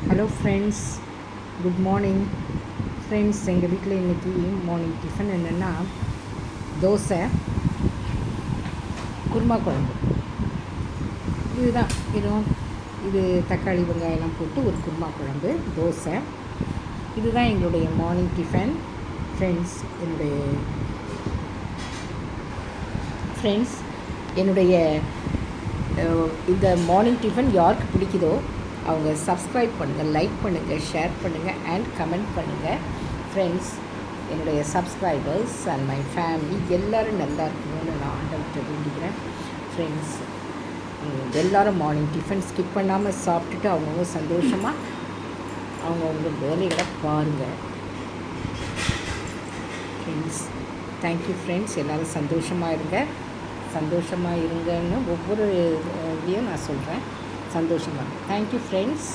Hello friends, good morning friends. எங்கள் வீட்டில் இன்றைக்கி மார்னிங் டிஃபன் என்னென்னா தோசை, குருமா குழம்பு. இதுதான் இது தக்காளி வெங்காயம்லாம் போட்டு ஒரு குருமா குழம்பு, தோசை. இதுதான் எங்களுடைய மார்னிங் டிஃபன் ஃப்ரெண்ட்ஸ். என்னுடைய இந்த மார்னிங் டிஃபன் யாருக்கு பிடிக்குதோ அவங்க சப்ஸ்கிரைப் பண்ணுங்கள், லைக் பண்ணுங்கள், ஷேர் பண்ணுங்கள் அண்ட் கமெண்ட் பண்ணுங்கள் ஃப்ரெண்ட்ஸ். என்னுடைய சப்ஸ்கிரைபர்ஸ் அண்ட் மை ஃபேமிலி எல்லோரும் நல்லா இருக்கணும்னு நான் ஆண்டவர்கிட்ட வேண்டிக்கிறேன் ஃப்ரெண்ட்ஸ். எல்லோரும் மார்னிங் டிஃபன் ஸ்கிப் பண்ணாமல் சாப்பிட்டுட்டு அவங்கவுங்க சந்தோஷமாக அவங்கவுங்க வேலைகளை பாருங்கள் ஃப்ரெண்ட்ஸ். Thank you friends. எல்லோரும் சந்தோஷமாக இருங்கன்னு ஒவ்வொரு இதையும் நான் சொல்கிறேன். சந்தோஷமாக. Thank you friends.